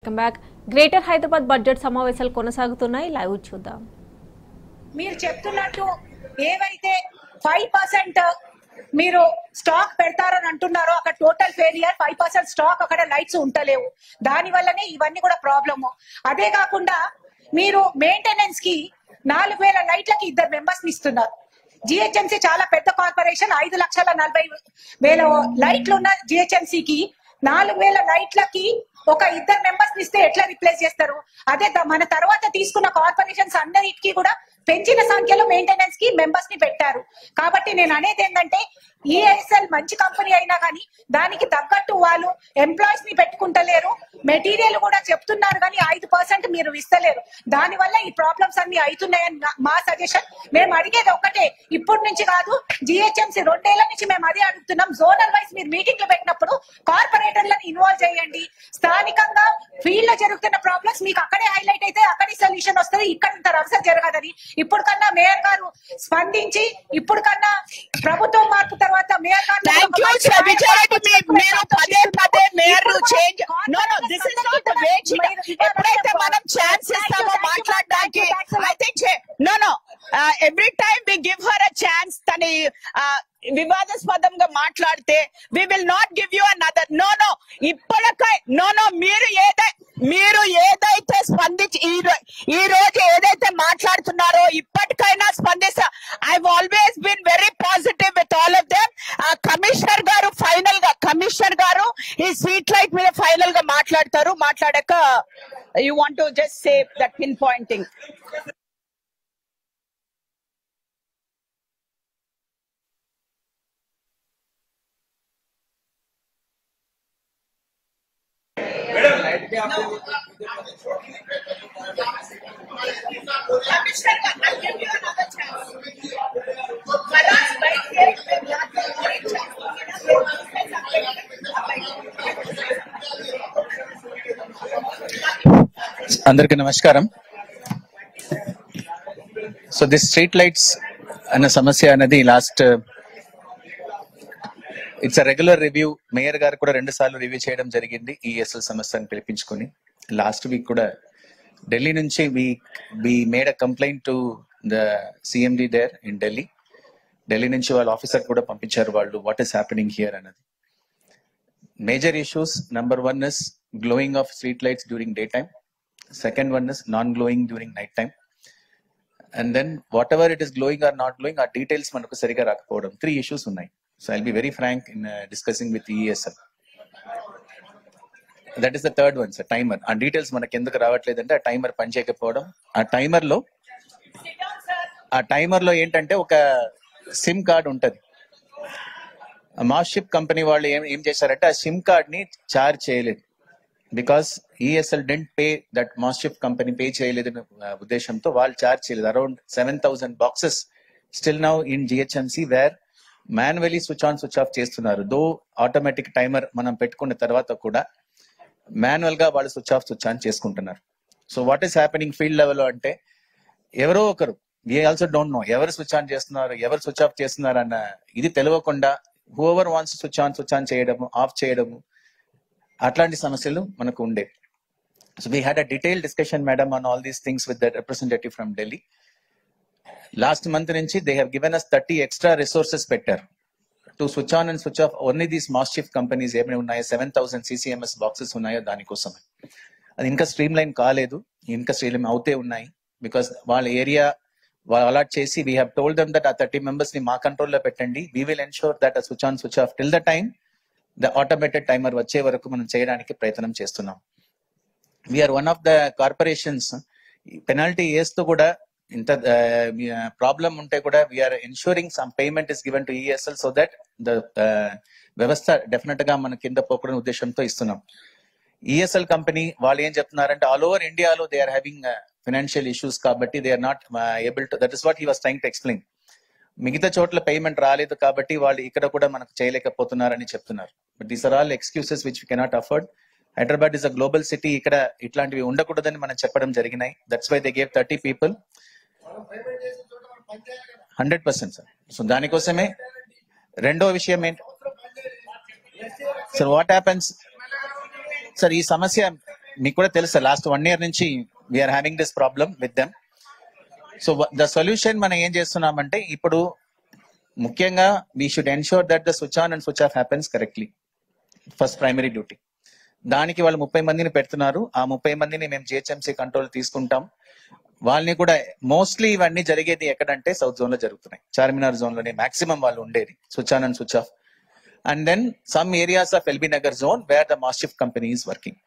Welcome back. Greater Hyderabad budget సమావేశాలు కొనసాగుతున్నాయి. Live చూద్దాం. మీరు చెప్తున్నట్టు ఏవైతే 5% మీరు స్టాక్ పెడతారని అంటున్నారో అక్కడ టోటల్ ఫెయిలియర్. 5% స్టాక్ అక్కడ లైట్స్ ఉంటలేవు, దాని వల్లనే ఇవన్నీ కూడా ప్రాబ్లము. అదే కాకుండా మీరు మెయింటెనెన్స్ కి 4000 లైట్లకి 2 మెంబర్స్ ని ఇస్తున్నారు. జిహెచ్ఎంసీ చాలా పెద్ద కార్పొరేషన్, 5,40,000 లైట్లు ఉన్న జిహెచ్ఎంసీకి 4000 లైట్లకి ఒక 2 మెంబర్స్ ని ఇస్తే ఎట్లా రిప్లేస్ చేస్తారు? అదే మన తర్వాత తీసుకున్న కార్పొరేషన్స్ అన్నిటికీ కూడా పెంచిన సంఖ్యలో మెయింటెనెన్స్ కి మెంబర్స్ ని పెట్టారు. కాబట్టి నేను అనేది ఏంటంటే ఈఎస్ఎల్ మంచి కంపెనీ అయినా కానీ దానికి తగ్గట్టు వాళ్ళు ఎంప్లాయీస్ ని పెట్టుకుంటలేరు. మెటీరియల్ కూడా చెప్తున్నారు కానీ 5% మీరు ఇస్తలేరు. దాని వల్ల ఈ ప్రాబ్లమ్స్ అన్ని అవుతున్నాయని మా సజెషన్. మేము అడిగేది ఒక్కటే, ఇప్పటి నుంచి కాదు, జిహెచ్ఎంసీ 2 ఏళ్ల నుంచి మేము అదే అడుగుతున్నాం. జోనల్ వైజ్ మీరు మీటింగ్లు పెట్టినప్పుడు కార్పొరేటర్లను ఇన్వాల్వ్ చేయండి. స్థానికంగా ఫీల్డ్ లో జరుగుతున్న ప్రాబ్లమ్స్ మీకు అక్కడే హైలైట్ అయితే అక్కడే సొల్యూషన్ వస్తుంది. ఇక్కడ ఇంత రభస జరగదని ఇప్పుడు కన్నా మేయర్ గారు స్పందించి, ఇప్పుడు కన్నా ప్రభుత్వం మార్పు తర్వాత మేయర్ గారు ఎప్పుడైతే మనం ఛాన్స్ ఇస్తామో మాట్లాడడానికి, I think every time we give her a chance. తని వివాదాస్పదంగా మాట్లాడితే we will not give you another. No ఇప్పటికై నో మీరు ఏదైతే స్పందించి ఈ రోజు ఏదైతే మాట్లాడుతున్నారో ఇప్పటికైనా స్పందిస్తా. I always been very positive with all of them. Commissioner గారు ఈ స్ట్రీట్ లైట్ మీద ఫైనల్ గా మాట్లాడతారు. మాట్లాడాక you want to just say that pinpointing. అందరికి నమస్కారం. సో దిస్ స్ట్రీట్ లైట్స్ అన్న సమస్య అనేది lost it's a regular review. Mayor గారు కూడా 2 సార్లు రివ్యూ చేయడం జరిగింది ఈఎస్ఎల్ సమస్యను పిలిపించుకుని. లాస్ట్ వీక్ కూడా ఢిల్లీ నుంచి we made a complaint to the CMD there in Delhi నుంచి వాళ్ళ ఆఫీసర్ కూడా పంపించారు వాళ్ళు, వాట్ ఈస్ హ్యాపెనింగ్ హియర్ అన్నది. Major issues, number 1 is glowing of street lights during daytime. Second one is non-glowing during night time. And then whatever it is glowing or not glowing, our details manaku sariga rakapovam. 3 issues unnai. So I'll be very frank in discussing with ESL. That is the third one, sir. Timer. Our details manaku enduku ravatledante aa timer pani cheyakapovam. Aa timer lo entante oka SIM card untadi. మాస్షిప్ company వాళ్ళు ఏం చేశారంటే ఆ SIM card ని charge చేయలేదు. Because ESL didn't pay that మాస్షిప్ company pay చేయలేదు ఉద్దేశంతో వాళ్ళు చార్జ్ చేయలేదు. Around 7,000 boxes still now in GHMC where manually switch on switch off చేస్తున్నారు. దో ఆటోమేటిక్ టైమర్ మనం పెట్టుకున్న తర్వాత కూడా మాన్యువల్ గా వాళ్ళు స్విచ్ ఆఫ్ స్విచ్ ఆన్ చేసుకుంటున్నారు. So what is happening field level అంటే ఎవరో ఒకరు, వి ఆల్సో డోంట్ నో ఎవరు స్విచ్ ఆన్ చేస్తున్నారు ఎవరు స్విచ్ ఆఫ్ చేస్తున్నారు అన్న ఇది తెలియకుండా whoever wants to switch on చేయడము ఆఫ్ చేయడము అట్లాంటి సమస్యలు మనకు ఉండే. So we had a detail discussion madam on all these things with the representative from Delhi. Last month నుంచి they have given us 30 extra resources పెట్టారు to switch on and switch off only these మాస్షిప్ companies ఏమైనా ఉన్నాయో 7,000 CCMS boxes ఉన్నాయో దానికోసమే. అది ఇంకా stream line కాలేదు, ఇంకా స్ట్రీమ్ లైన్ అవుతే ఉన్నాయి. బికాస్ వాళ్ళ ఏరియా వాళ్ళు అలాట్ చేసి we have told them that uh 30 members ని మా కంట్రోల్లో పెట్టండి. We will ensure that uh switch on switch off till the time the automated timer వచ్చే వరకు మనం చేయడానికి ప్రయత్నం చేస్తున్నాం. We are one of the corporations penalty వేస్తూ కూడా ఇంత ప్రాబ్లం ఉంటే కూడా we are ensuring some payment is given to ESL so that the వ్యవస్థ డెఫినెట్ గా మన కింద పోకూడని ఉద్దేశంతో ఇస్తున్నాం. ఈఎస్ఎల్ కంపెనీ వాళ్ళు ఏం చెప్తున్నారంటే ఆల్ ఓవర్ ఇండియాలో they are having financial issues కాబట్టి they are not able to, that is what he was trying to explain. మిగతా చోట్ల పేమెంట్ రాలేదు కాబట్టి వాళ్ళు ఇక్కడ కూడా మనకు చేయలేకపోతున్నారని చెప్తున్నారు. But these are all excuses which we cannot afford. Hyderabad is a global city, ఇక్కడ ఇట్లాంటివి ఉండకూడదని మనం చెప్పడం జరిగినాయి. That's why they gave 30 people. 100% sir. So దానికోసమే రెండో విషయం ఏంటి సార్, వాట్ హ్యాపెన్స్ సార్, ఈ సమస్య మీకు కూడా తెలుసు లాస్ట్ 1 year నుంచి we are having this problem with them. So the solution మనం ఏం చేస్తున్నామంటే ఇప్పుడు ముఖ్యంగా we should ensure that the switch on and switch off happens correctly, first primary duty. దానికి వాళ్ళు 30 మందిని పెడుతున్నారు. ఆ 30 మందిని మేము జిహెచ్ఎంసీ కంట్రోల్ తీసుకుంటాం. వాళ్ళని కూడా మోస్ట్లీ ఇవన్నీ జరిగేది ఎక్కడంటే సౌత్ జోన్ లో జరుగుతున్నాయి, చార్మినార్ జోన్ లోనే మాక్సిమం వాళ్ళు ఉండేది switch on and switch off. And then some areas of LB Nagar zone where the mastiff company is working.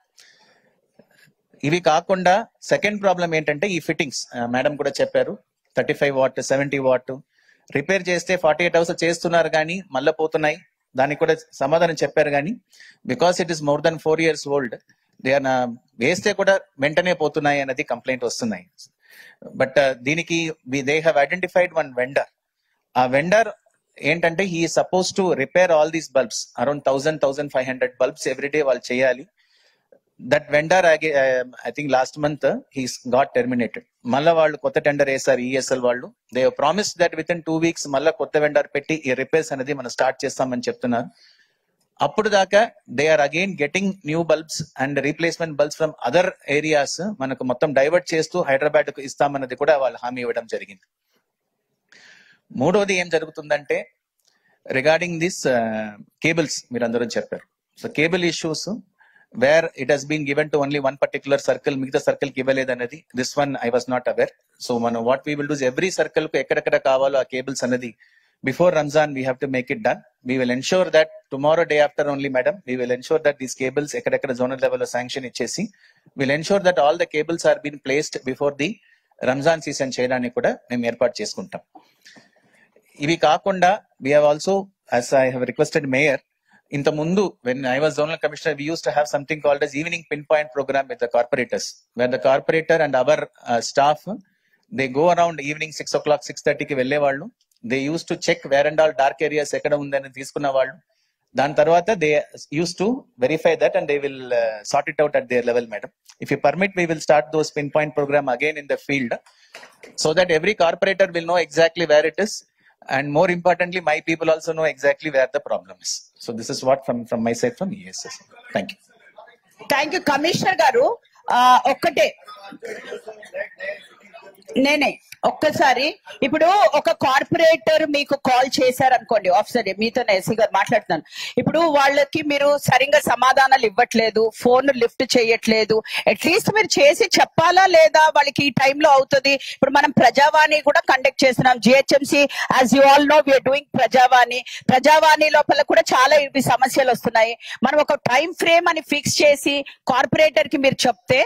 ఇవి కాకుండా సెకండ్ ప్రాబ్లం ఏంటంటే ఈ ఫిట్టింగ్స్, మేడం కూడా చెప్పారు 35 వాట్ 70 వాట్ రిపేర్ చేస్తే 48 hours చేస్తున్నారు కానీ మళ్ళీ పోతున్నాయి. దానికి కూడా సమాధానం చెప్పారు కానీ because it is more than 4 years old they are వేస్తే కూడా వెంటనే పోతున్నాయి అనేది కంప్లైంట్ వస్తున్నాయి. బట్ దీనికి they have identified one vendor. Uh vendor ఏంటంటే he suppose to repair all these bulbs, around 1000-1500 bulbs everyday వాళ్ళు చేయాలి. That vendor I think last month he's got terminated. మళ్ళీ వాళ్ళు కొత్త టెండర్ వేసారు ఈఎస్ఎల్ వాళ్ళు. They promise that with in 2 weeks మళ్ళీ కొత్త వెండర్ పెట్టి ఈ రిపేర్స్ అనేది మనం స్టార్ట్ చేస్తామని చెప్తున్నారు. అప్పుడు దాకా they are again getting new bulbs and replacement bulbs from other areas మనకు మొత్తం డైవర్ట్ చేస్తూ హైదరాబాద్ కు ఇస్తామన్నది కూడా వాళ్ళు హామీ ఇవ్వడం జరిగింది. మూడోది ఏం జరుగుతుందంటే రిగార్డింగ్ దిస్ కేబుల్స్ మీరందరూ చెప్పారు. So cable issues where it has been given to only one particular circle, మిగతా సర్కిల్ కి ఇవ్వలేదు అనేది this one I was not aware. So మనం what we will do every circle కు ఎక్కడెక్కడ కావాలో ఆ కేబుల్స్ అనేది before Ramzan we have to make it done. We will ensure that tomorrow day after only madam we will ensure that these cables ఎక్కడెక్కడ zonal level లో sanction ఇచ్చేసి will ensure that all the cables are been placed before the Ramzan season చేయడానికి కూడా మేము ఏర్పాటు చేసుకుంటాం. ఇవి కాకుండా we have also as I have requested mayor, ఇంత ముందు when I was zonal commissioner we used to have something called as evening pinpoint program with the corporators, where the corporator and our staff they go around evening 6 o'clock 6:30 కి వెళ్లే వాళ్ళు. they used to check where and all dark areas ఎక్కడ ఉందని తీసుకున్న వాళ్ళు. దాని తర్వాత they used to verify that and they will sort it out at their level. Madam, if you permit we will start those pinpoint program again in the field so that every corporator will know exactly where it is. And more importantly, my people also know exactly where the problem is. So this is what from my side from ESS. Thank you. Thank you commissioner గారు. ఒక్కటే నేనే ఒక్కసారి ఇప్పుడు ఒక corporator మీకు call చేశారు అనుకోండి, officer మీతో ఎస్సీ గారు మాట్లాడుతున్నాను, ఇప్పుడు వాళ్ళకి మీరు సరిగ్గా సమాధానాలు ఇవ్వట్లేదు, ఫోన్ లిఫ్ట్ చేయట్లేదు, అట్లీస్ట్ మీరు చేసి చెప్పాలా లేదా వాళ్ళకి ఈ టైంలో అవుతుంది. ఇప్పుడు మనం ప్రజావాణి కూడా కండక్ట్ చేస్తున్నాం, GHMC as you all know we are doing Prajavani లోపల కూడా చాలా ఇవి సమస్యలు వస్తున్నాయి. మనం ఒక టైం ఫ్రేమ్ అని ఫిక్స్ చేసి కార్పొరేటర్ కి మీరు చెప్తే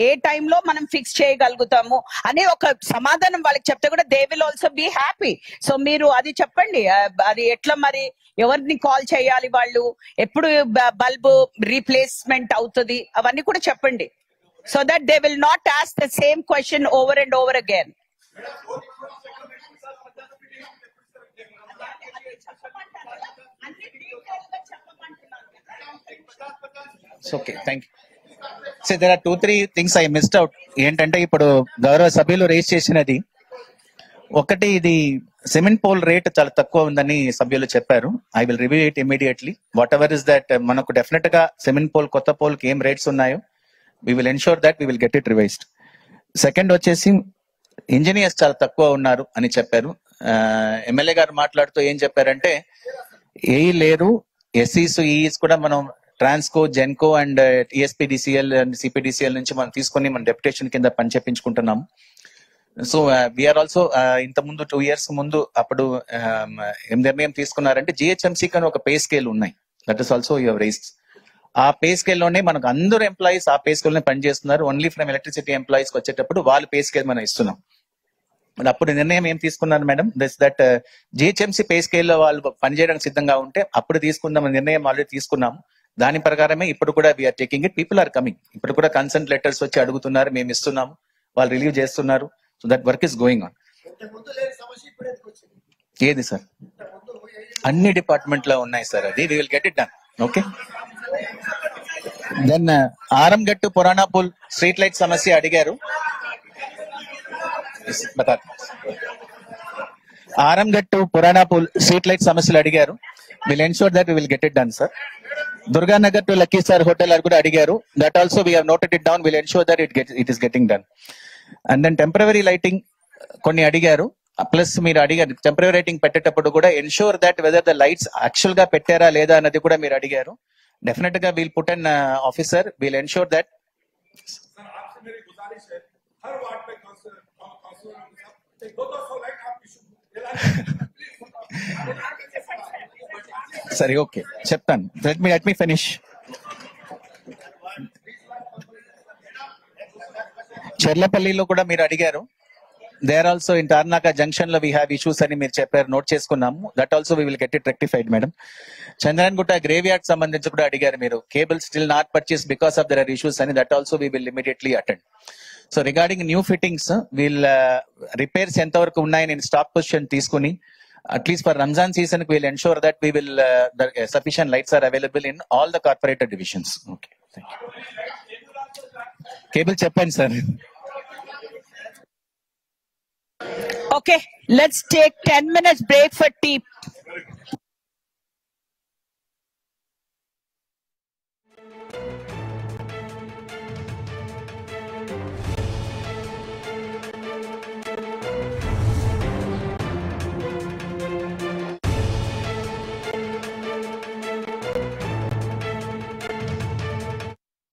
ఏ టైంలో మనం ఫిక్స్ చేయగలుగుతాము అనే ఒక సమాధానం వాళ్ళకి చెప్తే కూడా they will also be happy. So మీరు అది చెప్పండి, అది ఎట్లా మరి ఎవరిని కాల్ చేయాలి, వాళ్ళు ఎప్పుడు బల్బు రీప్లేస్మెంట్ అవుతుంది అవన్నీ కూడా చెప్పండి. So that they will not ask the same question over and over again. Okay, thank you. So there are 2-3 things I missed out. ఏంటంటే ఇప్పుడు గౌరవ సభ్యులు రేస్ చేసినది ఒకటి, ఇది సిమెంట్ పోల్ రేట్ చాలా తక్కువ ఉందని సభ్యులు చెప్పారు. I will review it immediately. What ever is that మనకు డెఫినెట్ గా సిమెంట్ పోల్ కొత్త పోల్ కి ఏం రేట్స్ ఉన్నాయో we will ensure that we will get it revised. Second వచ్చేసి ఇంజనీర్స్ చాలా తక్కువ ఉన్నారు అని చెప్పారు. ఎమ్మెల్యే గారు మాట్లాడుతూ ఏం చెప్పారంటే ఏఈ లేరు, ఎస్సీస్ ఈఈస్ కూడా మనం Transco, Genco and TSPDCL and CPDCL నుంచి మనం తీసుకొని మన డెప్యుటేషన్ కింద పని చేపించుకుంటున్నాము. సో వీఆర్ ఆల్సో ఇంత ముందు 2 years ముందు అప్పుడు ఏం నిర్ణయం తీసుకున్నారంటే జిహెచ్ఎంసీ కానీ ఒక పే స్కేల్ ఉన్నాయి, that is also your raised. ఆ పే స్కేల్ లోనే మనకు అందరూ ఎంప్లాయీస్ ఆ పే స్కేల్ లోనే పనిచేస్తున్నారు. ఓన్లీ ఫ్రమ్ ఎలక్ట్రిసిటీ ఎంప్లాయీస్ వచ్చేటప్పుడు వాళ్ళు పే స్కేల్ మనం ఇస్తున్నాం. అప్పుడు నిర్ణయం ఏం తీసుకున్నారు madam, that GHMC pay scale లో వాళ్ళు పనిచేయడానికి సిద్ధంగా ఉంటే అప్పుడు తీసుకుందాం నిర్ణయం ఆల్రెడీ తీసుకున్నాము. దాని ప్రకారమే ఇప్పుడు కూడా we are taking it. People are coming. ఇప్పుడు కూడా కన్సెంట్ లెటర్స్ వచ్చి అడుగుతున్నారు, మేము ఇస్తున్నాము, వాళ్ళు రిలీవ్ చేస్తున్నారు. So that work is going on. ఏది సార్, అన్ని డిపార్ట్మెంట్ లో ఉన్నాయి సార్, అది we will get it done. Okay. Then Arangattu Puranapul street light సమస్య అడిగారు. ఆరంగట్టు పురాణాపూల్ స్ట్రీట్ లైట్ సమస్యలు అడిగారు. Will ensure that we will get it done sir. Durganagar to Lucky Star hotel అని కూడా అడిగారు. That also we have noted it down. Will ensure that it is getting done. And then temporary lighting కొన్ని అడిగారు. Plus మీరు అడిగారు temporary lighting పెట్టేటప్పుడు కూడా ensure that whether the lights actual గా పెట్టారా లేదా అన్నది కూడా మీరు అడిగారు. డెఫినెట్ గా we'll put an officer, we'll ensure that. సరే ఓకే చెప్తాను. Let me finish. చెర్లపల్లిలో కూడా మీరు అడిగారు. There also in Tarnaka junction లో వీ హ్యావ్ ఇష్యూస్ అని మీరు చెప్పారు, నోట్ చేసుకున్నాము. That also we will get it rectified madam. Chandrayangutta graveyard సంబంధించి కూడా అడిగారు మీరు. Cable still not purchase because of there are issues అని. That also we will immediately attend. So regarding new fittings we'll repairs ఎంతవరకు ఉన్నాయని నేను stock position తీసుకుని at least for Ramzan season will ensure that we will sufficient lights are available in all the corporator divisions. Okay, cable చెప్పండి sir. Okay, let's take 10 minutes break for tea.